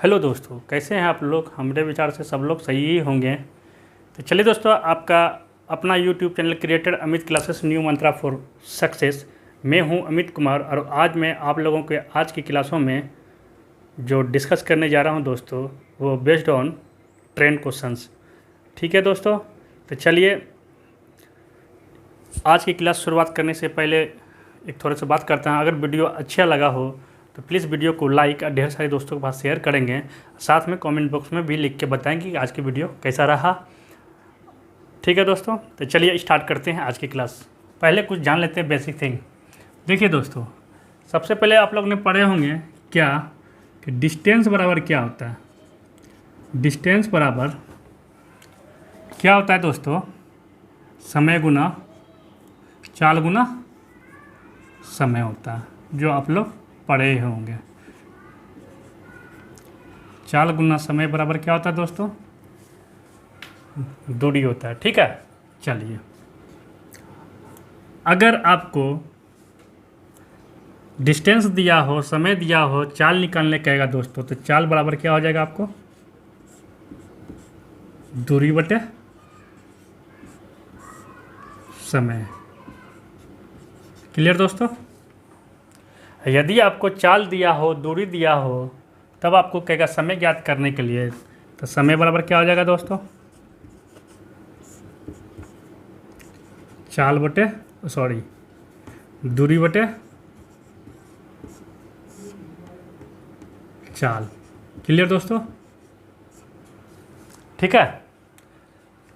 Hello दोस्तों, कैसे हैं आप लोग। हमारे विचार से सब लोग सही ही होंगे। तो चलिए दोस्तों, आपका अपना YouTube channel creator Amit classes new Mantra for success. मैं हूं अमित कुमार और आज मैं आप लोगों के आज की क्लासों में जो डिस्कस करने जा रहा हूं दोस्तों, वो बेस्ड ऑन ट्रेंड क्वेश्चंस। ठीक है दोस्तों, तो चलिए आज की क्लास शुरुआत करने से पहले एक थोड़ा सा बात करते हैं। अगर वीडियो अच्छा लगा हो तो प्लीज़ वीडियो को लाइक और ढेर सारे दोस्तों के पास शेयर करेंगे। साथ में कमेंट बॉक्स में भी लिख के बताएंगे कि आज की वीडियो कैसा रहा। ठीक है दोस्तों, तो चलिए स्टार्ट करते हैं आज की क्लास। पहले कुछ जान लेते हैं बेसिक थिंग। देखिए दोस्तों, सबसे पहले आप लोग ने पढ़े होंगे क्या कि डिस्टेंस बराबर क्या होता है। डिस्टेंस बराबर क्या होता है दोस्तों, समय गुना चाल गुना समय होता है, जो आप लोग पढ़े ही होंगे। चाल गुना समय बराबर क्या होता है दोस्तों, दूरी होता है। ठीक है, चलिए अगर आपको डिस्टेंस दिया हो, समय दिया हो, चाल निकालने कहेगा दोस्तों, तो चाल बराबर क्या हो जाएगा आपको, दूरी बटे समय। क्लियर दोस्तों। यदि आपको चाल दिया हो, दूरी दिया हो, तब आपको कहेगा समय ज्ञात करने के लिए, तो समय बराबर क्या हो जाएगा दोस्तों, चाल बटे दूरी बटे चाल। क्लियर दोस्तों। ठीक है,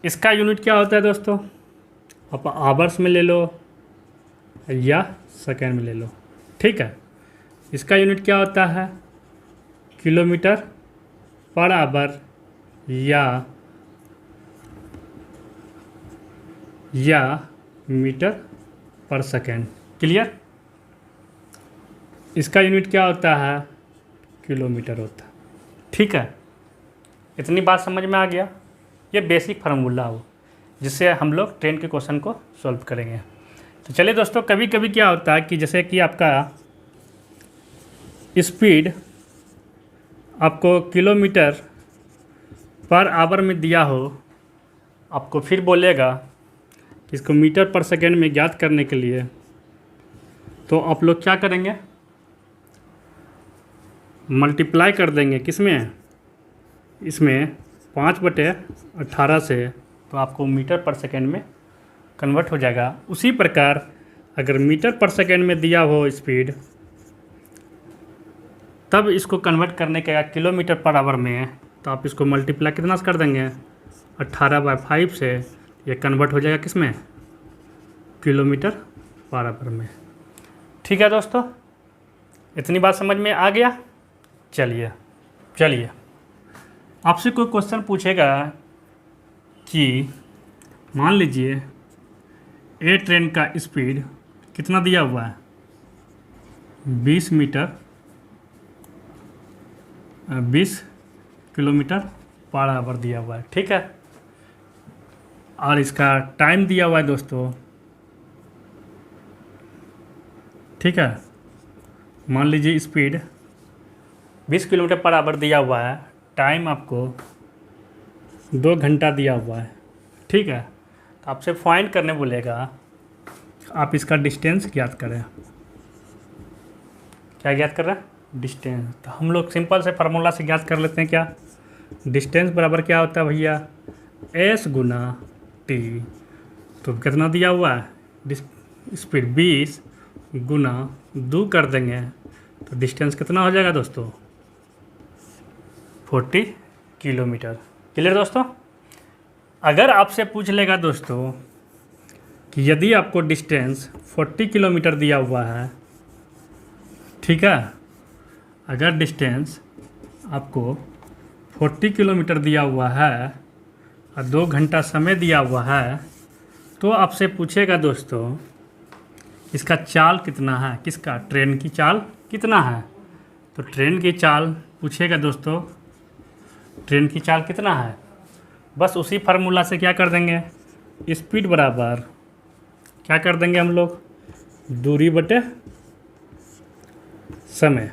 इसका यूनिट क्या होता है दोस्तों, आप आवर्स में ले लो या सेकेंड में ले लो। ठीक है, इसका यूनिट क्या होता है, किलोमीटर पर आवर या मीटर पर सेकेंड। क्लियर। इसका यूनिट क्या होता है, किलोमीटर होता है। ठीक है, इतनी बात समझ में आ गया। ये बेसिक फार्मूला हो जिससे हम लोग ट्रेन के क्वेश्चन को सॉल्व करेंगे। तो चलिए दोस्तों, कभी कभी क्या होता है कि जैसे कि आपका स्पीड आपको किलोमीटर पर आवर में दिया हो, आपको फिर बोलेगा कि इसको मीटर पर सेकेंड में ज्ञात करने के लिए, तो आप लोग क्या करेंगे, मल्टीप्लाई कर देंगे किसमें, इसमें 5/18 से, तो आपको मीटर पर सेकेंड में कन्वर्ट हो जाएगा। उसी प्रकार अगर मीटर पर सेकेंड में दिया हो स्पीड, तब इसको कन्वर्ट करने का किलोमीटर पर आवर में, तो आप इसको मल्टीप्लाई कितना से कर देंगे, 18/5 से, ये कन्वर्ट हो जाएगा किसमें, किलोमीटर पर आवर में। ठीक है दोस्तों, इतनी बात समझ में आ गया। चलिए आपसे कोई क्वेश्चन पूछेगा कि मान लीजिए ए ट्रेन का स्पीड कितना दिया हुआ है, 20 किलोमीटर पर आवर दिया हुआ है। ठीक है, और इसका टाइम दिया हुआ है दोस्तों। ठीक है, मान लीजिए स्पीड 20 किलोमीटर पर आवर दिया हुआ है, टाइम आपको 2 घंटा दिया हुआ है। ठीक है, तो आपसे फाइंड करने बोलेगा, आप इसका डिस्टेंस ज्ञात करें। क्या ज्ञात कर रहा है, डिस्टेंस। तो हम लोग सिंपल से फार्मूला से ज्ञात कर लेते हैं। क्या, डिस्टेंस बराबर क्या होता है भैया, एस गुना टी। तो कितना दिया हुआ है, स्पीड 20 गुना 2 कर देंगे, तो डिस्टेंस कितना हो जाएगा दोस्तों, 40 किलोमीटर। क्लियर दोस्तों। अगर आपसे पूछ लेगा दोस्तों कि यदि आपको डिस्टेंस 40 किलोमीटर दिया हुआ है, ठीक है, अगर डिस्टेंस आपको 40 किलोमीटर दिया हुआ है और 2 घंटा समय दिया हुआ है, तो आपसे पूछेगा दोस्तों इसका चाल कितना है, किसका, ट्रेन की चाल कितना है। तो ट्रेन की चाल पूछेगा दोस्तों, ट्रेन की चाल कितना है, बस उसी फार्मूला से क्या कर देंगे, स्पीड बराबर क्या कर देंगे हम लोग, दूरी बटे समय।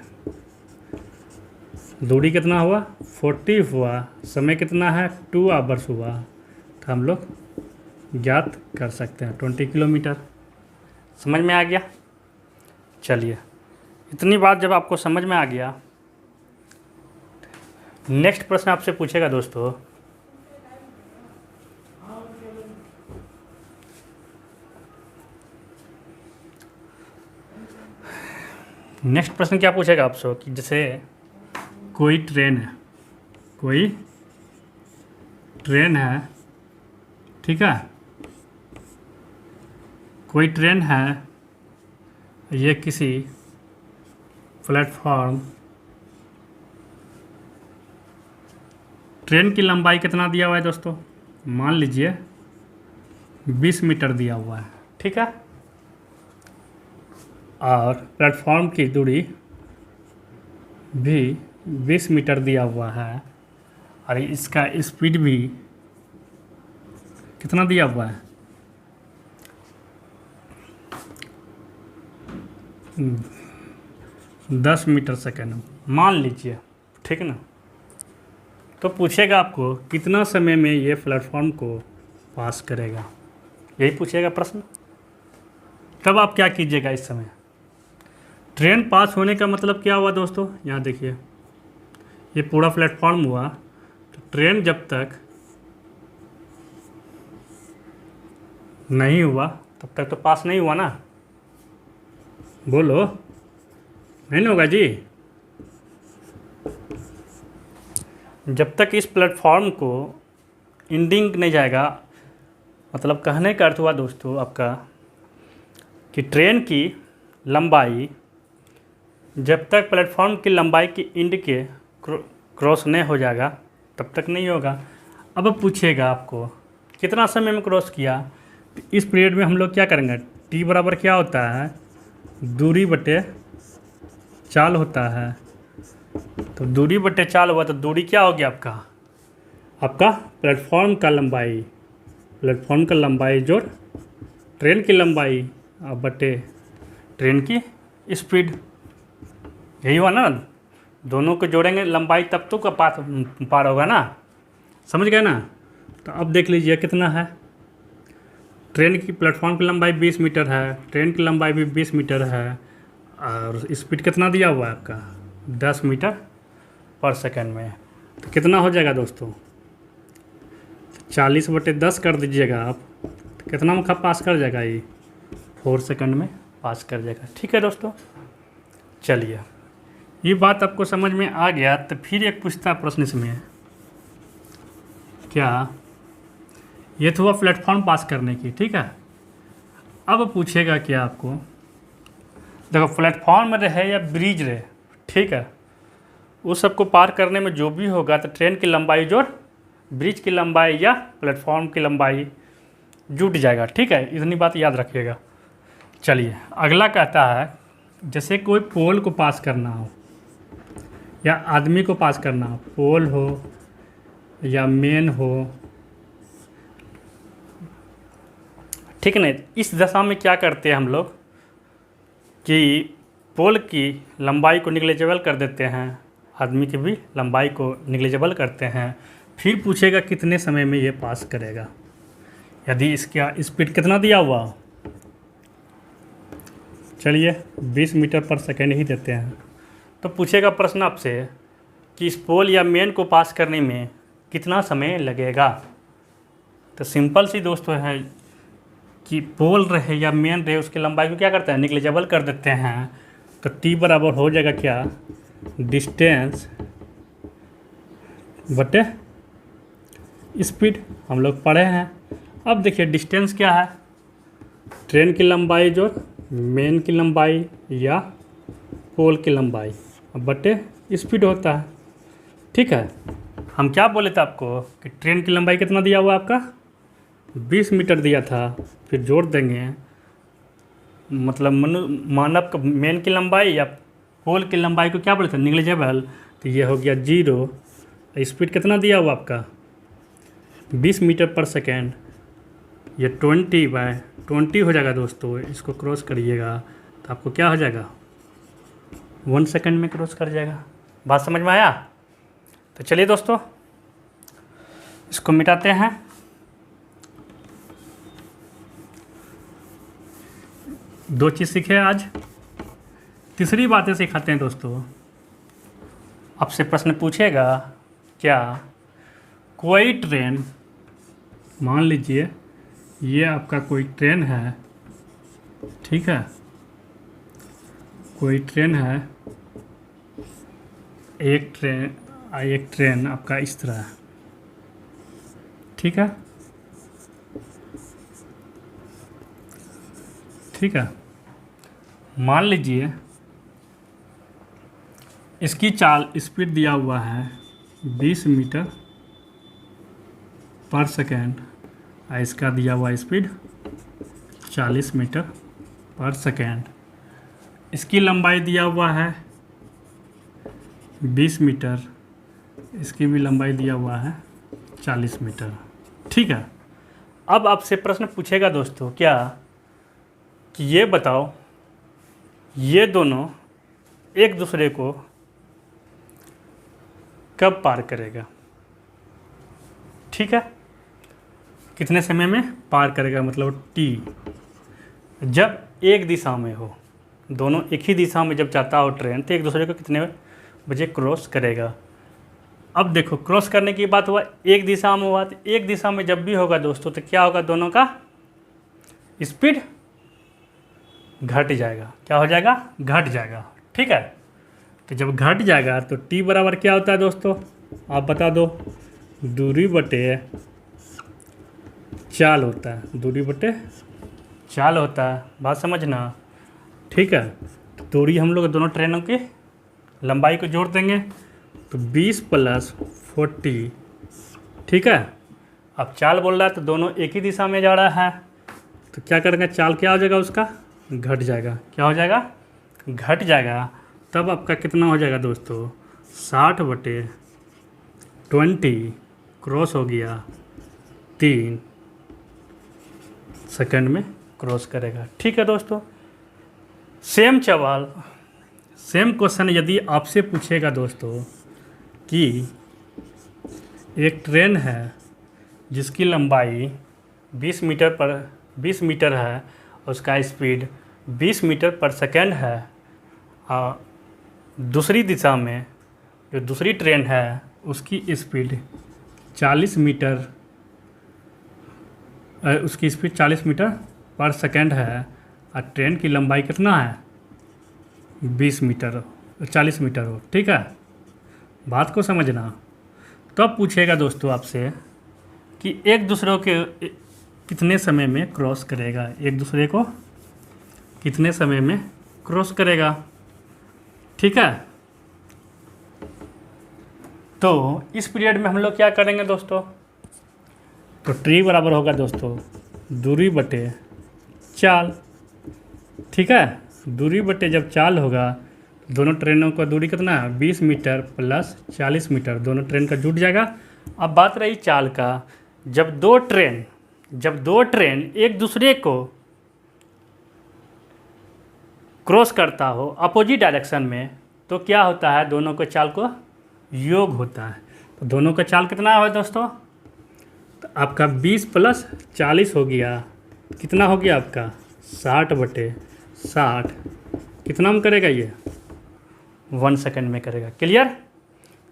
दूरी कितना हुआ 40 हुआ, समय कितना है 2 आवर्स हुआ, तो हम लोग ज्ञात कर सकते हैं 20 किलोमीटर। समझ में आ गया? चलिए, इतनी बात जब आपको समझ में आ गया, नेक्स्ट प्रश्न आपसे पूछेगा दोस्तों, नेक्स्ट प्रश्न क्या पूछेगा आपसे कि जैसे कोई ट्रेन है, ठीक है, कोई ट्रेन है, ये किसी प्लेटफॉर्म, ट्रेन की लंबाई कितना दिया हुआ है दोस्तों, मान लीजिए 20 मीटर दिया हुआ है, ठीक है, और प्लेटफॉर्म की दूरी भी 20 मीटर दिया हुआ है, और इसका स्पीड भी कितना दिया हुआ है, 10 मीटर सेकेंड मान लीजिए, ठीक है ना। तो पूछेगा आपको कितना समय में ये प्लेटफॉर्म को पास करेगा, यही पूछेगा प्रश्न। तब आप क्या कीजिएगा इस समय, ट्रेन पास होने का मतलब क्या हुआ दोस्तों, यहाँ देखिए ये पूरा प्लेटफॉर्म हुआ, तो ट्रेन जब तक नहीं हुआ तब तक तो पास नहीं हुआ ना, बोलो, नहीं होगा जी। जब तक इस प्लेटफॉर्म को एंडिंग नहीं जाएगा, मतलब कहने का अर्थ हुआ दोस्तों आपका कि ट्रेन की लंबाई जब तक प्लेटफॉर्म की लंबाई की एंड के क्रॉस नहीं हो जाएगा तब तक नहीं होगा। अब पूछेगा आपको कितना समय में क्रॉस किया, तो इस पीरियड में हम लोग क्या करेंगे, टी बराबर क्या होता है, दूरी बटे चाल होता है, तो दूरी बटे चाल हुआ, तो दूरी क्या हो गया आपका प्लेटफॉर्म का लंबाई जोड़ ट्रेन की लंबाई और बटे ट्रेन की स्पीड, यही हुआ ना, दोनों को जोड़ेंगे लंबाई तब तो का पार होगा ना, समझ गए ना। तो अब देख लीजिए कितना है, ट्रेन की प्लेटफॉर्म की लंबाई 20 मीटर है, ट्रेन की लंबाई भी 20 मीटर है, और स्पीड कितना दिया हुआ है आपका 10 मीटर पर सेकंड में, तो कितना हो जाएगा दोस्तों, 40/10 कर दीजिएगा आप, तो कितना में पास कर जाएगा, ये 4 सेकंड में पास कर जाएगा। ठीक है दोस्तों, चलिए ये बात आपको समझ में आ गया। तो फिर एक पूछता प्रश्न इसमें, क्या ये तो हुआ प्लेटफॉर्म पास करने की, ठीक है। अब पूछेगा क्या आपको, देखो प्लेटफॉर्म रहे या ब्रिज रहे, ठीक है, उस सबको पार करने में जो भी होगा, तो ट्रेन की लंबाई जोड़ ब्रिज की लंबाई या प्लेटफॉर्म की लंबाई जुट जाएगा, ठीक है, इतनी बात याद रखिएगा। चलिए अगला कहता है, जैसे कोई पोल को पास करना हो या आदमी को पास करना हो, पोल हो या मेन हो, ठीक है ना, इस दशा में क्या करते हैं हम लोग कि पोल की लंबाई को निग्लेजेबल कर देते हैं, आदमी की भी लंबाई को निग्लेजेबल करते हैं। फिर पूछेगा कितने समय में ये पास करेगा, यदि इसका स्पीड कितना दिया हुआ, चलिए 20 मीटर पर सेकेंड ही देते हैं। तो पूछेगा प्रश्न आपसे कि इस पोल या मेन को पास करने में कितना समय लगेगा। तो सिंपल सी दोस्तों है कि पोल रहे या मेन रहे, उसकी लंबाई को क्या करते हैं, निग्लेजेबल कर देते हैं। तो टी बराबर हो जाएगा क्या, डिस्टेंस बटे स्पीड, हम लोग पढ़े हैं। अब देखिए डिस्टेंस क्या है, ट्रेन की लंबाई जो मेन की लंबाई या पोल की लंबाई बटे स्पीड होता है, ठीक है। हम क्या बोले थे आपको कि ट्रेन की लंबाई कितना दिया हुआ आपका 20 मीटर दिया था, फिर जोड़ देंगे, मतलब मानव का मेन की लंबाई या पोल की लंबाई को क्या बोले थे, निग्लेजेबल, तो ये हो गया 0। स्पीड कितना दिया हुआ आपका 20 मीटर पर सेकेंड, ये 20/20 हो जाएगा दोस्तों। इसको क्रॉस करिएगा तो आपको क्या हो जाएगा 1 सेकंड में क्रॉस कर जाएगा, बात समझ में आया? तो चलिए दोस्तों इसको मिटाते हैं। दो चीज़ सीखे आज, तीसरी बातें सिखाते हैं दोस्तों। आपसे प्रश्न पूछेगा, क्या कोई ट्रेन, मान लीजिए ये आपका कोई ट्रेन है, ठीक है, कोई ट्रेन है, एक ट्रेन आपका इस तरह है, ठीक है, ठीक है। मान लीजिए इसकी चाल स्पीड दिया हुआ है 20 मीटर पर सेकेंड और इसका दिया हुआ स्पीड 40 मीटर पर सेकेंड। इसकी लंबाई दिया हुआ है 20 मीटर, इसकी भी लंबाई दिया हुआ है 40 मीटर, ठीक है। अब आपसे प्रश्न पूछेगा दोस्तों, क्या कि ये बताओ ये दोनों एक दूसरे को कब पार करेगा, ठीक है, कितने समय में पार करेगा, मतलब टी, जब एक दिशा में हो, दोनों एक ही दिशा में जब जाता हो ट्रेन, तो एक दूसरे को कितने बजे क्रॉस करेगा। अब देखो क्रॉस करने की बात हुआ, एक दिशा में हुआ, तो एक दिशा में जब भी होगा दोस्तों तो क्या होगा, दोनों का स्पीड घट जाएगा। क्या हो जाएगा? घट जाएगा, ठीक है। तो जब घट जाएगा तो टी बराबर क्या होता है दोस्तों, आप बता दो, दूरी बटे चाल होता है, दूरी बटे चाल होता है, बात समझना, ठीक है। तो दूरी हम लोग दोनों ट्रेनों की लंबाई को जोड़ देंगे तो 20 + 40, ठीक है। अब चाल बोल रहा है तो दोनों एक ही दिशा में जा रहा है, तो क्या करेंगे, चाल क्या हो जाएगा, उसका घट जाएगा। क्या हो जाएगा? घट जाएगा। तब आपका कितना हो जाएगा दोस्तों, 60/20 क्रॉस हो गया 3 सेकंड में क्रॉस करेगा, ठीक है दोस्तों। सेम सवाल, सेम क्वेश्चन यदि आपसे पूछेगा दोस्तों कि एक ट्रेन है जिसकी लंबाई 20 मीटर है, उसका स्पीड 20 मीटर पर सेकेंड है, और दूसरी दिशा में जो दूसरी ट्रेन है उसकी स्पीड 40 मीटर, उसकी स्पीड 40 मीटर पर सेकेंड है, और ट्रेन की लंबाई कितना है, 20 मीटर 40 मीटर हो, ठीक है। बात को समझना। तब पूछेगा दोस्तों आपसे कि एक दूसरे के कितने समय में क्रॉस करेगा, एक दूसरे को कितने समय में क्रॉस करेगा, ठीक है। तो इस पीरियड में हम लोग क्या करेंगे दोस्तों, तो टी बराबर होगा दोस्तों दूरी बटे चाल, ठीक है। दूरी बटे जब चाल होगा, दोनों ट्रेनों का दूरी कितना है, 20 मीटर + 40 मीटर, दोनों ट्रेन का जुट जाएगा। अब बात रही चाल का, जब दो ट्रेन एक दूसरे को क्रॉस करता हो अपोजिट डायरेक्शन में, तो क्या होता है, दोनों के चाल को योग होता है। तो दोनों का चाल कितना है दोस्तों, तो आपका 20 + 40 हो गया, कितना हो गया आपका 60/60, कितना में करेगा ये, 1 सेकंड में करेगा। क्लियर?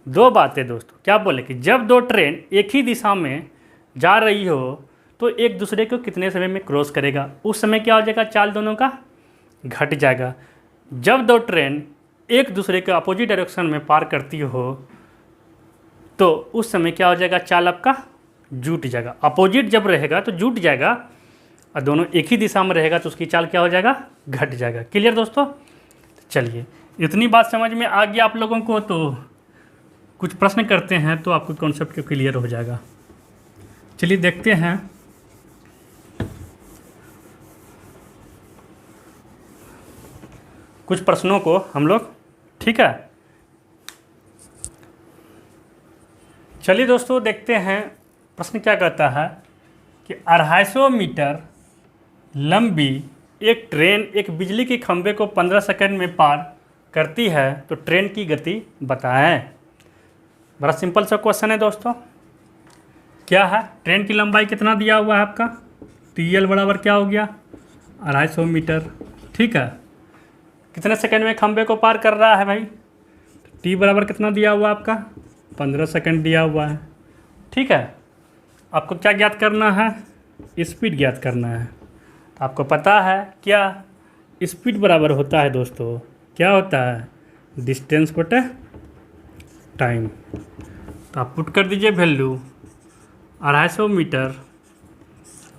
दो बातें दोस्तों, क्या बोले कि जब दो ट्रेन एक ही दिशा में जा रही हो तो एक दूसरे को कितने समय में क्रॉस करेगा, उस समय क्या हो जाएगा, चाल दोनों का घट जाएगा। जब दो ट्रेन एक दूसरे के अपोजिट डायरेक्शन में पार करती हो तो उस समय क्या हो जाएगा, चाल आपका जुट जाएगा। अपोजिट जब रहेगा तो जुट जाएगा, और दोनों एक ही दिशा में रहेगा तो उसकी चाल क्या हो जाएगा, घट जाएगा। क्लियर दोस्तों? चलिए इतनी बात समझ में आ गया आप लोगों को, तो कुछ प्रश्न करते हैं तो आपको कॉन्सेप्ट क्लियर हो जाएगा। चलिए देखते हैं। कुछ प्रश्नों को हम लोग, ठीक है। चलिए दोस्तों देखते हैं प्रश्न क्या कहता है कि 250 मीटर लंबी एक ट्रेन एक बिजली के खंभे को 15 सेकंड में पार करती है तो ट्रेन की गति बताएं। बड़ा सिंपल सा क्वेश्चन है दोस्तों। क्या है, ट्रेन की लंबाई कितना दिया हुआ है आपका, TL बराबर क्या हो गया 250 मीटर। ठीक है, कितने सेकंड में खंबे को पार कर रहा है भाई, T बराबर कितना दिया हुआ है आपका 15 सेकंड दिया हुआ है। ठीक है, आपको क्या ज्ञात करना है, स्पीड ज्ञात करना है। तो आपको पता है क्या, स्पीड बराबर होता है दोस्तों, क्या होता है, डिस्टेंस बटे टाइम। तो आप पुट कर दीजिए वैल्यू 250 मीटर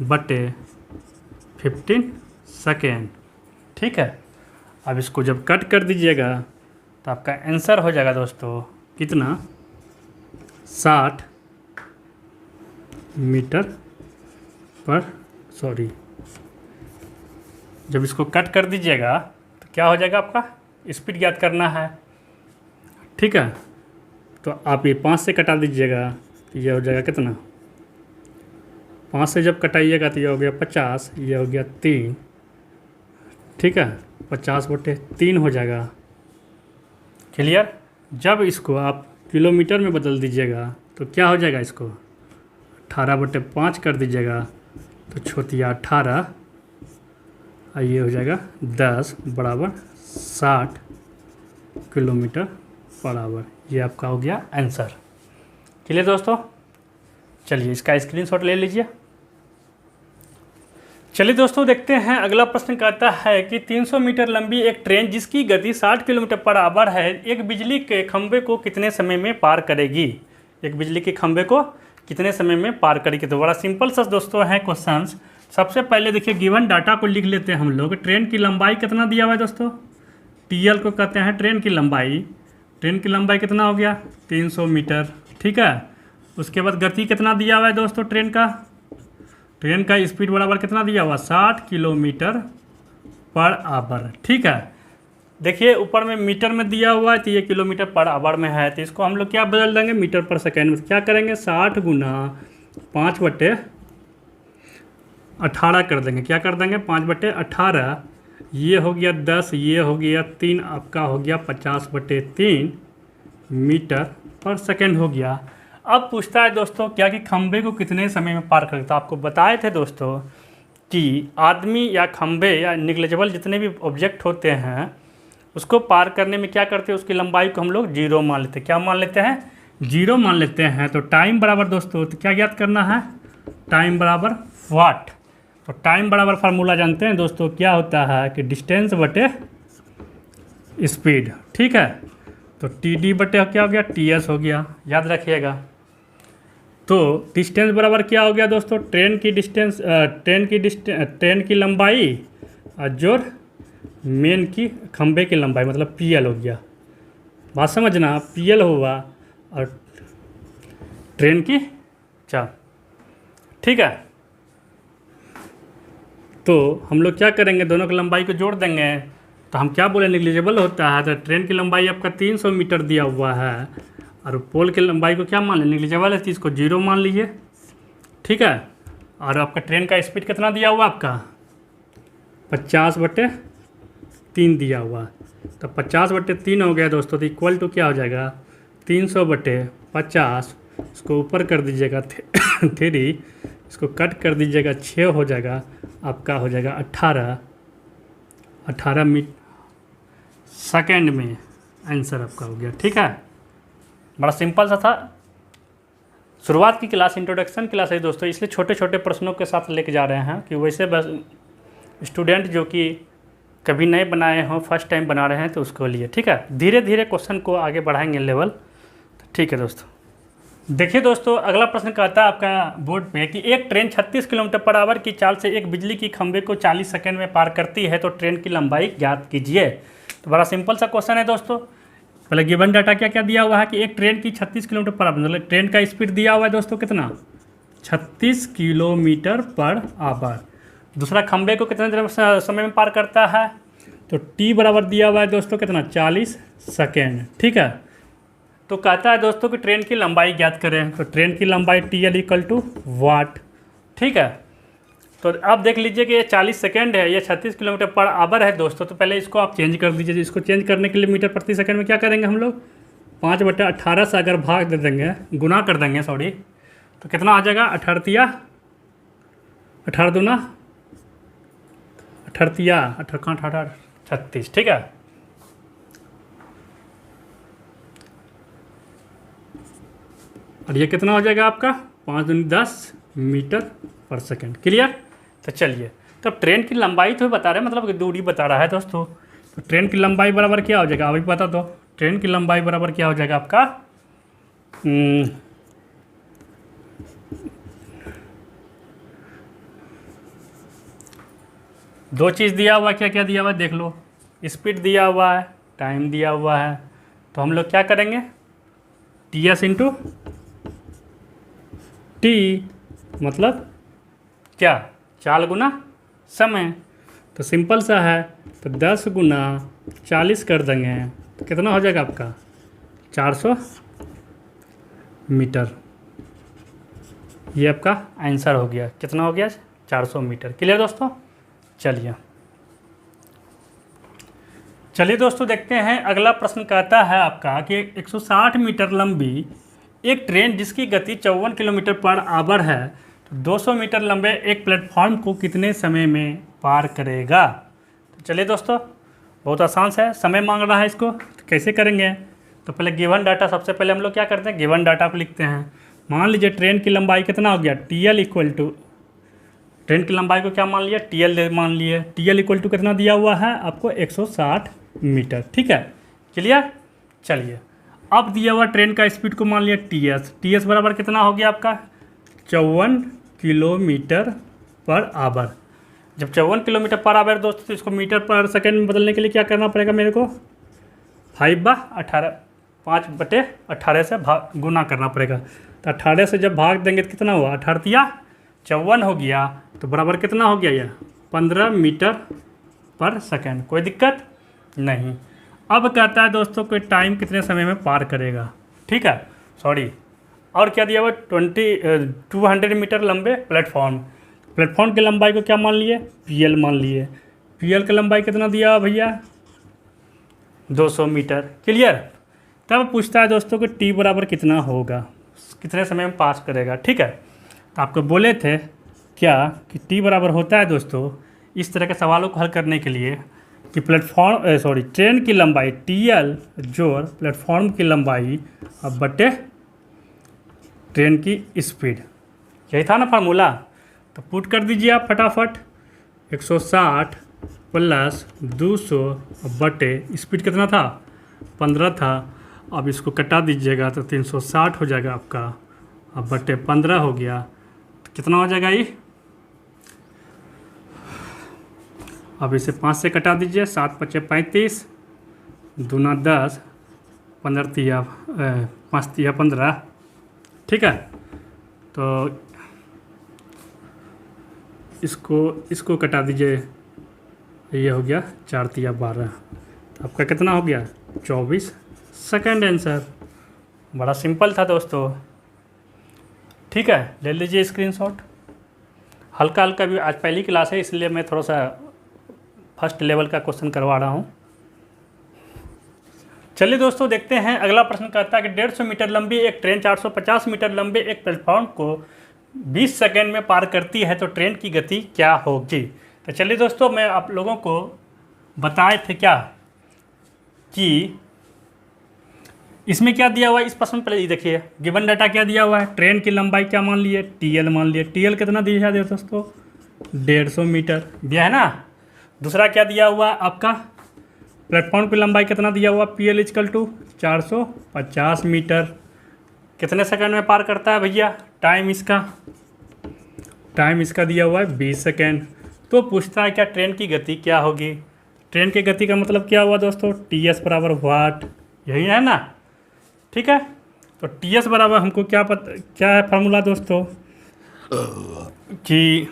बटे 15 सेकेंड। ठीक है, अब इसको जब कट कर दीजिएगा तो आपका आंसर हो जाएगा दोस्तों कितना, 60 मीटर पर जब इसको कट कर दीजिएगा तो क्या हो जाएगा, आपका स्पीड ज्ञात करना है। ठीक है, तो आप ये 5 से कटा दीजिएगा तो ये हो जाएगा कितना, 5 से जब कटाइएगा तो ये हो गया 50, ये हो गया 3। ठीक है, 50/3 हो जाएगा। क्लियर। जब इसको आप किलोमीटर में बदल दीजिएगा तो क्या हो जाएगा, इसको 18/5 कर दीजिएगा तो छोटिया 18, और ये हो जाएगा 10 बराबर 60 किलोमीटर पर आवर। ये आपका हो गया आंसर। क्लियर दोस्तों, चलिए इसका स्क्रीनशॉट ले लीजिए। चलिए दोस्तों देखते हैं अगला प्रश्न कहता है कि 300 मीटर लंबी एक ट्रेन जिसकी गति 60 किलोमीटर पर आवर है, एक बिजली के खंभे को कितने समय में पार करेगी। एक बिजली के खंभे को कितने समय में पार करेगी। तो बड़ा सिंपल सा दोस्तों है क्वेश्चंस। सबसे पहले देखिए गिवन डाटा को लिख लेते हैं हम लोग। ट्रेन की लंबाई कितना दिया हुआ है दोस्तों, TL को कहते हैं ट्रेन की लंबाई। ट्रेन की लंबाई कितना हो गया 300 मीटर। ठीक है, उसके बाद गति कितना दिया हुआ है दोस्तों, ट्रेन का स्पीड बराबर कितना दिया हुआ 60 किलोमीटर पर आवर। ठीक है, देखिए ऊपर में मीटर में दिया हुआ है तो ये किलोमीटर पर आवर में है, तो इसको हम लोग क्या बदल देंगे मीटर पर सेकेंड में। क्या करेंगे 60 गुना 5/18 कर देंगे। क्या कर देंगे 5/18, ये हो गया 10, ये हो गया 3, आपका हो गया 50/3 मीटर पर सेकेंड हो गया। अब पूछता है दोस्तों क्या कि खंबे को कितने समय में पार करेगा। तो आपको बताए थे दोस्तों कि आदमी या खंबे या निग्लेजेबल जितने भी ऑब्जेक्ट होते हैं उसको पार करने में क्या करते हैं, उसकी लंबाई को हम लोग 0 मान लेते हैं। क्या मान लेते हैं, 0 मान लेते हैं। तो टाइम बराबर दोस्तों तो क्या ज्ञात करना है, टाइम बराबर वाट। तो टाइम बराबर फार्मूला जानते हैं दोस्तों, क्या होता है कि डिस्टेंस बटे स्पीड। ठीक है, तो TD बटे क्या हो गया TS हो गया, याद रखिएगा। तो डिस्टेंस बराबर क्या हो गया दोस्तों, ट्रेन की लंबाई और जोड़ मेन की खंबे की लंबाई मतलब PL हो गया। बात समझना, PL हुआ और ट्रेन की चाल। ठीक है, तो हम लोग क्या करेंगे, दोनों की लंबाई को जोड़ देंगे। तो हम क्या बोले, निग्लिजिबल होता है। तो ट्रेन की लंबाई आपका 300 मीटर दिया हुआ है और पोल की लंबाई को क्या मान लें, निग्लिजिबल है तो इसको 0 मान लीजिए। ठीक है, और आपका ट्रेन का स्पीड कितना दिया हुआ आपका 50/3 दिया हुआ। तो 50/3 हो गया दोस्तों। तो इक्वल टू क्या हो जाएगा 300/50, इसको ऊपर कर दीजिएगा 3, इसको कट कर दीजिएगा 6 हो जाएगा, आपका हो जाएगा 18 सेकेंड में आंसर आपका हो गया। ठीक है, बड़ा सिंपल सा था। शुरुआत की क्लास इंट्रोडक्शन क्लास है दोस्तों, इसलिए छोटे छोटे प्रश्नों के साथ लेके जा रहे हैं कि वैसे बस स्टूडेंट जो कि कभी नए बनाए हों, फर्स्ट टाइम बना रहे हैं तो उसको लिए। ठीक है, धीरे धीरे क्वेश्चन को आगे बढ़ाएंगे लेवल। तो ठीक है दोस्तों, देखिए दोस्तों अगला प्रश्न कहता है आपका बोर्ड पे कि एक ट्रेन 36 किलोमीटर पर आवर की चाल से एक बिजली की खंभे को 40 सेकंड में पार करती है, तो ट्रेन की लंबाई ज्ञात कीजिए। तो बड़ा सिंपल सा क्वेश्चन है दोस्तों। पहले गिवन डाटा क्या क्या दिया हुआ है कि एक ट्रेन की 36 किलोमीटर पर आवर, मतलब ट्रेन का स्पीड दिया हुआ है दोस्तों कितना 36 किलोमीटर पर आवर। दूसरा खंभे को कितने समय में पार करता है, तो T बराबर दिया हुआ है दोस्तों कितना 40 सेकेंड। ठीक है, तो कहता है दोस्तों कि ट्रेन की लंबाई ज्ञात करें। तो ट्रेन की लंबाई TL = वाट। ठीक है, तो आप देख लीजिए कि ये 40 सेकेंड है, ये 36 किलोमीटर पर आवर है दोस्तों। तो पहले इसको आप चेंज कर दीजिए। इसको चेंज करने के लिए मीटर प्रति सेकंड में क्या करेंगे हम लोग, 5/18 से अगर भाग दे देंगे, गुना कर देंगे सॉरी, तो कितना आ जाएगा, 18 दूना 18 36, ठीक है। और ये कितना हो जाएगा आपका, 5 दूनी 10 मीटर पर सेकंड। क्लियर। तो चलिए, तो ट्रेन की लंबाई तो बता रहे हैं, मतलब दूरी बता रहा है दोस्तों। तो ट्रेन की लंबाई बराबर क्या हो जाएगा, अभी बता दो। ट्रेन की लंबाई बराबर क्या हो जाएगा आपका, दो चीज़ दिया हुआ है, क्या क्या दिया हुआ है देख लो, स्पीड दिया हुआ है, टाइम दिया हुआ है। तो हम लोग क्या करेंगे, टी एस इंटू टी, मतलब क्या, चाल गुना समय। तो सिंपल सा है, तो 10 गुना 40 कर देंगे तो कितना हो जाएगा आपका, 400 मीटर। ये आपका आंसर हो गया, कितना हो गया, 400 मीटर। क्लियर दोस्तों। चलिए दोस्तों, देखते हैं अगला प्रश्न। कहता है आपका कि 160 मीटर लंबी एक ट्रेन जिसकी गति 54 किलोमीटर पर आवर है, तो 200 मीटर लंबे एक प्लेटफॉर्म को कितने समय में पार करेगा। तो चलिए दोस्तों, बहुत आसान है, समय मांग रहा है इसको, तो कैसे करेंगे। तो पहले गिवन डाटा, सबसे पहले हम लोग क्या करते हैं, गिवन डाटा को लिखते हैं। मान लीजिए ट्रेन की लंबाई कितना हो गया, T L equal to, train की लंबाई को क्या मान लिया, टी एल मान लिए। टी एल इक्वल टू कितना दिया हुआ है आपको, 160 मीटर, ठीक है। क्लियर। चलिए, अब दिया हुआ ट्रेन का स्पीड को मान लिया टी एस। टी एस बराबर कितना हो गया आपका, 54 किलोमीटर पर आवर। जब 54 किलोमीटर पर आवर दोस्तों, तो इसको मीटर पर सेकेंड में बदलने के लिए क्या करना पड़ेगा मेरे को, 5/18 से भाग गुना करना पड़ेगा। तो 18 से जब भाग देंगे तो कितना हुआ, 18 54 हो गया, तो बराबर कितना हो गया, यह 15 मीटर पर सेकेंड। कोई दिक्कत नहीं। अब कहता है दोस्तों कि टाइम कितने समय में पार करेगा, ठीक है, सॉरी। और क्या दिया हुआ, 200 मीटर लंबे प्लेटफॉर्म की लंबाई को क्या मान लिए, पी एल मान लिए। पी एल की लंबाई कितना दिया हुआ भैया, 200 मीटर। क्लियर। तब पूछता है दोस्तों कि टी बराबर कितना होगा, कितने समय में पास करेगा, ठीक है। तो आपको बोले थे क्या कि टी बराबर होता है दोस्तों, इस तरह के सवालों को हल करने के लिए, कि ट्रेन की लंबाई टी एल जोड़ प्लेटफॉर्म की लंबाई अब बटे ट्रेन की स्पीड, यही था ना फार्मूला। तो पुट कर दीजिए आप फटाफट, 160 प्लस 200 बटे स्पीड कितना था, 15 था। अब इसको कटा दीजिएगा तो 360 हो जाएगा आपका, अब बटे 15 हो गया, तो कितना हो जाएगा ये, अब इसे 5 से कटा दीजिए, 7 × 5 = 35, दूना 10, 15 × 5 = 15, ठीक है। तो इसको कटा दीजिए, ये हो गया 4 × 12, आपका कितना हो गया, 24 सेकेंड आंसर। बड़ा सिंपल था दोस्तों, ठीक है। ले लीजिए स्क्रीनशॉट। हल्का हल्का भी, आज पहली क्लास है इसलिए मैं थोड़ा सा फर्स्ट लेवल का क्वेश्चन करवा रहा हूँ। चलिए दोस्तों, देखते हैं अगला प्रश्न। कहता है कि 150 मीटर लंबी एक ट्रेन 450 मीटर लंबे एक प्लेटफॉर्म को 20 सेकेंड में पार करती है, तो ट्रेन की गति क्या होगी। तो चलिए दोस्तों, मैं आप लोगों को बताए थे क्या कि इसमें क्या दिया हुआ है। इस प्रश्न पर ये देखिए, गिवन डाटा क्या दिया हुआ है, ट्रेन की लंबाई क्या मान लिए, टी एल मान लिए। टी एल कितना दिया है दोस्तों, 150 मीटर दिया है ना। दूसरा क्या दिया हुआ है आपका, प्लेटफॉर्म की लंबाई कितना दिया हुआ, P L equal to 450 metre. कितने सेकंड में पार करता है भैया, टाइम इसका दिया हुआ है 20 सेकंड। तो पूछता है क्या ट्रेन की गति क्या होगी। ट्रेन की गति का मतलब क्या हुआ दोस्तों, टी एस बराबर वाट, यही है ना, ठीक है। तो टी एस बराबर हमको क्या है फार्मूला दोस्तों, कि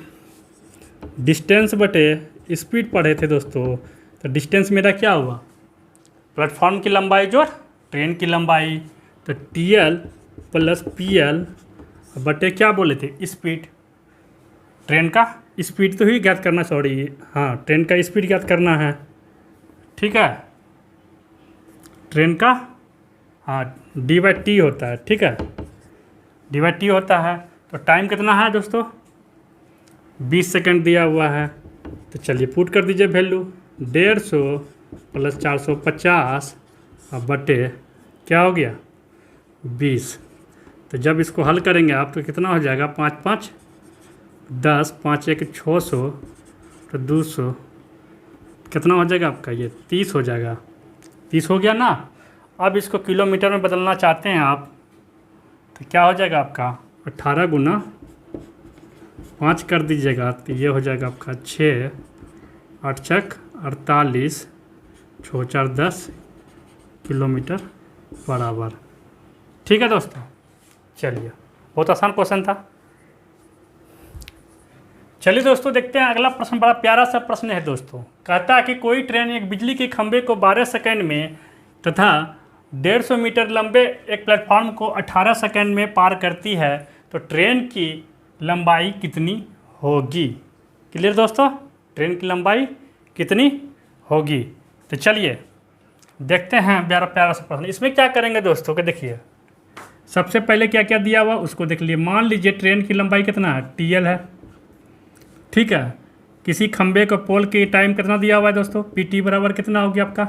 डिस्टेंस बटे स्पीड पढ़े थे दोस्तों। तो डिस्टेंस मेरा क्या हुआ, प्लेटफॉर्म की लंबाई जोड़ ट्रेन की लंबाई, तो T L plus P L बटे क्या बोले थे, स्पीड, ट्रेन का स्पीड तो ही ज्ञात करना, सॉरी हाँ, ट्रेन का स्पीड ज्ञात करना है। ठीक है, ट्रेन का हाँ d/t होता है। ठीक है, d/t होता है। तो टाइम कितना है दोस्तों, 20 सेकंड दिया हुआ है। तो चलिए पुट कर दीजिए वैल्यू 150 + 450 और बटे क्या हो गया 20। तो जब इसको हल करेंगे आप तो कितना हो जाएगा, 5 5 10, 5 1 600, तो 200 कितना हो जाएगा आपका, ये 30 हो जाएगा। 30 हो गया ना। अब इसको किलोमीटर में बदलना चाहते हैं आप, तो क्या हो जाएगा आपका 18 × 5 कर दीजिएगा, तो ये हो जाएगा आपका 6 8 छक 48 6 4 10 किलोमीटर बराबर। ठीक है दोस्तों, चलिए बहुत आसान क्वेश्चन था। चलिए दोस्तों देखते हैं अगला प्रश्न। बड़ा प्यारा सा प्रश्न है दोस्तों। कहता है कि कोई ट्रेन एक बिजली के खंभे को 12 सेकंड में तथा 150 मीटर लंबे एक प्लेटफॉर्म को 18 सेकंड में पार करती है, तो ट्रेन की लंबाई कितनी होगी। क्लियर दोस्तों, ट्रेन की लंबाई कितनी होगी। तो चलिए देखते हैं प्यारा प्यारा सा प्रश्न। इसमें क्या करेंगे दोस्तों, कि देखिए सबसे पहले क्या क्या दिया हुआ उसको देख लिए। मान लीजिए ट्रेन की लंबाई कितना है, TL है। ठीक है, किसी खंबे को पोल की टाइम कितना दिया हुआ है दोस्तों, PT बराबर कितना हो गया आपका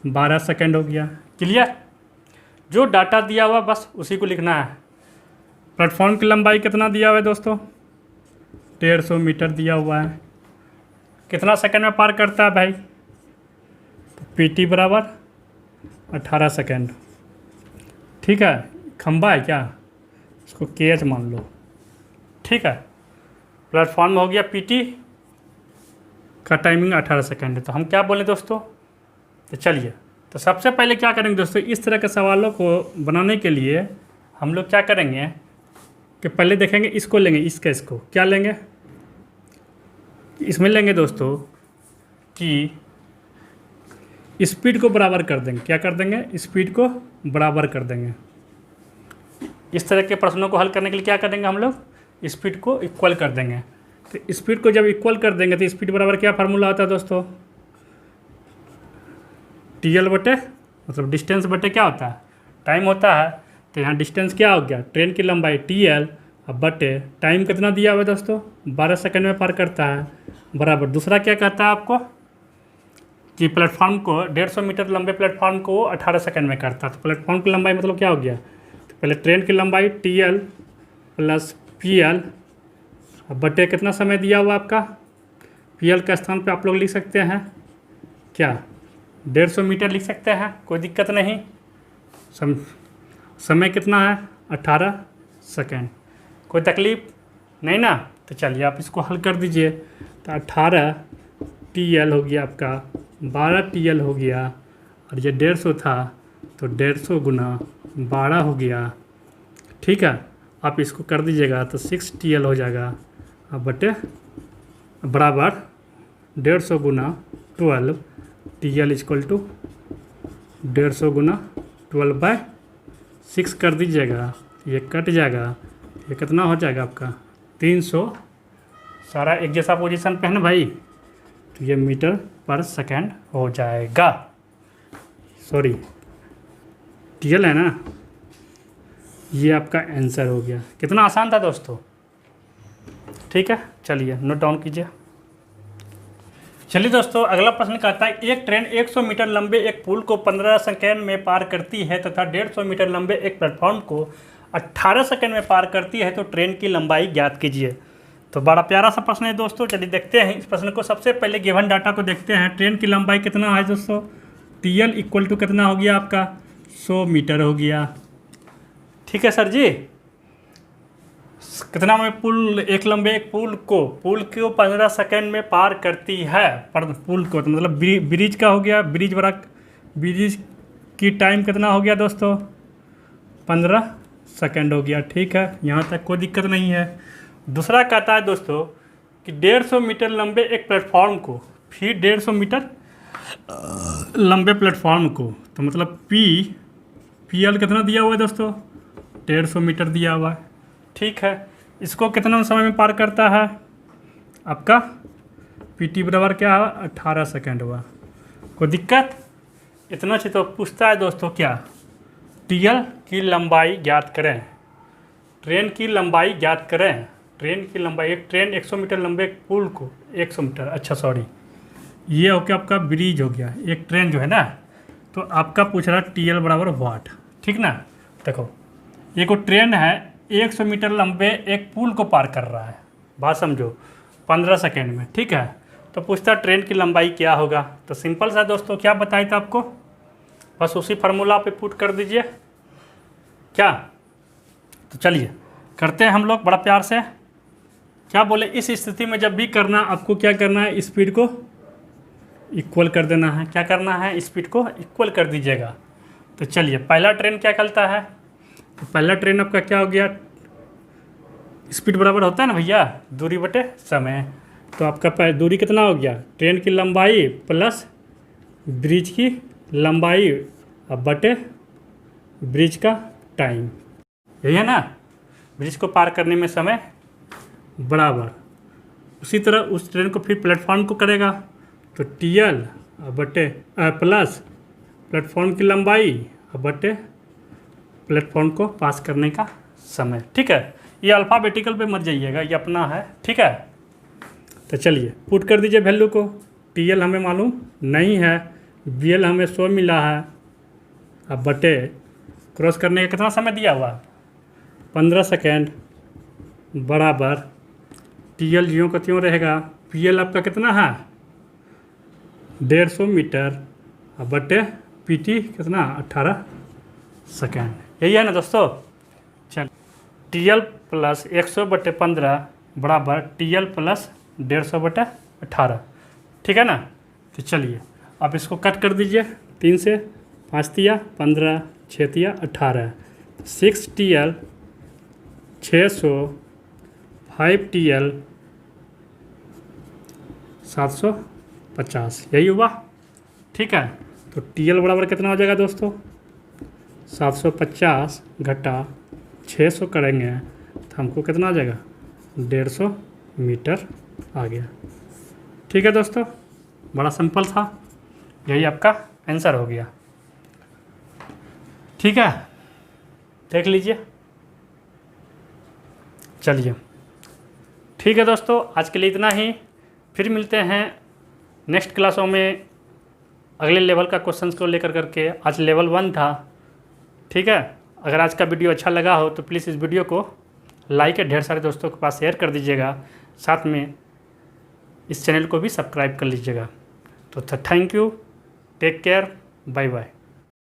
12 सेकंड हो गया। क्लियर, जो डाटा दिया हुआ बस उसी को लिखना है। प्लेटफॉर्म की लंबाई कितना दिया हुआ है दोस्तों, 150 मीटर दिया हुआ है। कितना सेकंड में पार करता है भाई, तो PT बराबर 18 सेकंड। ठीक है, खंबा है क्या, इसको KH मान लो। ठीक है, प्लेटफॉर्म हो गया, PT का टाइमिंग 18 सेकंड है। तो हम क्या बोले दोस्तों, तो चलिए तो सबसे पहले क्या करेंगे दोस्तों, इस तरह के सवालों को बनाने के लिए हम लोग क्या करेंगे कि पहले देखेंगे, इसको लेंगे, इस केस को क्या लेंगे, इसमें लेंगे दोस्तों कि स्पीड को बराबर कर देंगे। क्या कर देंगे, स्पीड को बराबर कर देंगे। इस तरह के प्रश्नों को हल करने के लिए क्या करेंगे हम लोग, स्पीड को इक्वल कर देंगे। तो स्पीड को जब इक्वल कर देंगे तो स्पीड बराबर क्या फार्मूला होता है दोस्तों, TL बटे मतलब डिस्टेंस बटे क्या होता है, टाइम होता है। तो यहाँ डिस्टेंस क्या हो गया, ट्रेन की लंबाई TL अब बटे टाइम कितना दिया हुआ है दोस्तों, 12 सेकंड में पार करता है, बराबर। दूसरा क्या कहता है आपको कि प्लेटफॉर्म को 150 मीटर लंबे प्लेटफॉर्म को 18 सेकंड में करता है। तो प्लेटफॉर्म की लंबाई मतलब क्या हो गया, तो पहले ट्रेन की लंबाई TL + PL अब बटे कितना समय दिया हुआ आपका, PL का स्थान पे आप लोग लिख सकते हैं क्या 150 मीटर लिख सकते हैं, कोई दिक्कत नहीं। समय कितना है 18 सेकंड, कोई तकलीफ नहीं ना। तो चलिए आप इसको हल कर दीजिए। तो 18 TL हो गया आपका, 12 TL हो गया, और ये 150 था तो 150 × 12 हो गया। ठीक है, आप इसको कर दीजिएगा तो 6 TL हो जाएगा। अब बटे बराबर 150 × 12 TL = 150 × 12/6 कर दीजिएगा, ये कट जाएगा, ये कितना हो जाएगा आपका 300। सारा एक जैसा पोजीशन पे है ना भाई, तो ये मीटर पर सेकंड हो जाएगा। सॉरी TL है ना, ये आपका आंसर हो गया। कितना आसान था दोस्तों। ठीक है, चलिए नोट डाउन कीजिए। चलिए दोस्तों अगला प्रश्न कहता है, एक ट्रेन 100 मीटर लंबे एक पुल को 15 सेकंड में पार करती है तथा 150 मीटर लंबे एक प्लेटफॉर्म को 18 सेकंड में पार करती है, तो ट्रेन की लंबाई ज्ञात कीजिए। तो बड़ा प्यारा सा प्रश्न है दोस्तों। चलिए देखते हैं इस प्रश्न को। सबसे पहले गिवन डाटा को देखते हैं। ट्रेन की लंबाई कितना है दोस्तों, TL = कितना हो गया आपका 100 मीटर हो गया। ठीक है सर जी, कितना में पुल एक लंबे एक पुल को 15 सेकंड में पार करती है। पर पुल को तो मतलब ब्रिज का हो गया, ब्रिज की टाइम कितना हो गया दोस्तों 15 सेकंड हो गया। ठीक है, यहाँ तक कोई दिक्कत नहीं है। दूसरा कहता है दोस्तों कि 150 मीटर लंबे एक प्लेटफॉर्म को, फिर 150 मीटर लंबे प्लेटफॉर्म को, तो मतलब PL कितना दिया हुआ है दोस्तों 150 मीटर दिया हुआ है। ठीक है, इसको कितना समय में पार करता है, आपका PT बराबर क्या हुआ 18 सेकेंड हुआ। कोई दिक्कत? इतना से तो पूछता है दोस्तों क्या, TL की लंबाई ज्ञात करें, ट्रेन की लंबाई ज्ञात करें। ट्रेन की लंबाई, एक ट्रेन 100 मीटर लंबे एक पुल को 100 मीटर, अच्छा सॉरी, ये हो गया आपका ब्रिज हो गया, एक ट्रेन जो है ना, तो आपका पूछ रहा है TL बराबर वाट, ठीक ना। देखो ये को ट्रेन है 100 मीटर लंबे एक पुल को पार कर रहा है, बात समझो, 15 सेकेंड में, ठीक है। तो पूछता ट्रेन की लंबाई क्या होगा, तो सिंपल सा दोस्तों क्या बताया था आपको, बस उसी फार्मूला पे पुट कर दीजिए क्या। तो चलिए करते हैं हम लोग बड़ा प्यार से। क्या बोले, इस स्थिति में जब भी करना आपको क्या करना है, स्पीड को इक्वल कर देना है। क्या करना है, स्पीड को इक्वल कर दीजिएगा। तो चलिए पहला ट्रेन क्या कहता है, तो पहला ट्रेन आपका क्या हो गया, स्पीड बराबर होता है ना भैया दूरी बटे समय। तो आपका दूरी कितना हो गया, ट्रेन की लंबाई प्लस ब्रिज की लंबाई अब बटे ब्रिज का टाइम, यही है ना। ब्रिज को पार करने में समय बराबर, उसी तरह उस ट्रेन को फिर प्लेटफॉर्म को करेगा, तो TL बटे प्लस प्लेटफॉर्म की लंबाई बटे प्लेटफॉर्म को पास करने का समय, ठीक है। ये अल्फ़ाबेटिकल पे मत जाइएगा, ये अपना है, ठीक है। तो चलिए पुट कर दीजिए वैल्यू को। TL हमें मालूम नहीं है, BL हमें 100 मिला है, अब बटे क्रॉस करने का कितना समय दिया हुआ 15 सेकेंड बराबर TL ज्यों का त्यों रहेगा, PL आपका कितना है 150 मीटर, अब बटे PT कितना 18 सेकेंड, यही है ना दोस्तों। चल TL प्लस 100 बटे 15 बराबर TL प्लस 150 बटे 18, ठीक है ना। तो चलिए अब इसको कट कर दीजिए, 3 से 5 तिया 15, 6 तिया 18, 6 TL 600, 5 TL 750, यही हुआ, ठीक है। तो TL बराबर कितना हो जाएगा दोस्तों, 750 घटा 600 करेंगे तो हमको कितना आ जाएगा 150 मीटर आ गया, ठीक है दोस्तों। बड़ा सिंपल था, यही आपका आंसर हो गया, ठीक है, देख लीजिए। चलिए ठीक है दोस्तों, आज के लिए इतना ही, फिर मिलते हैं नेक्स्ट क्लासों में अगले लेवल का क्वेश्चंस को लेकर करके। आज लेवल 1 था, ठीक है। अगर आज का वीडियो अच्छा लगा हो तो प्लीज़ इस वीडियो को लाइक है ढेर सारे दोस्तों के पास शेयर कर दीजिएगा, साथ में इस चैनल को भी सब्सक्राइब कर लीजिएगा। तो thank you, take care, bye bye.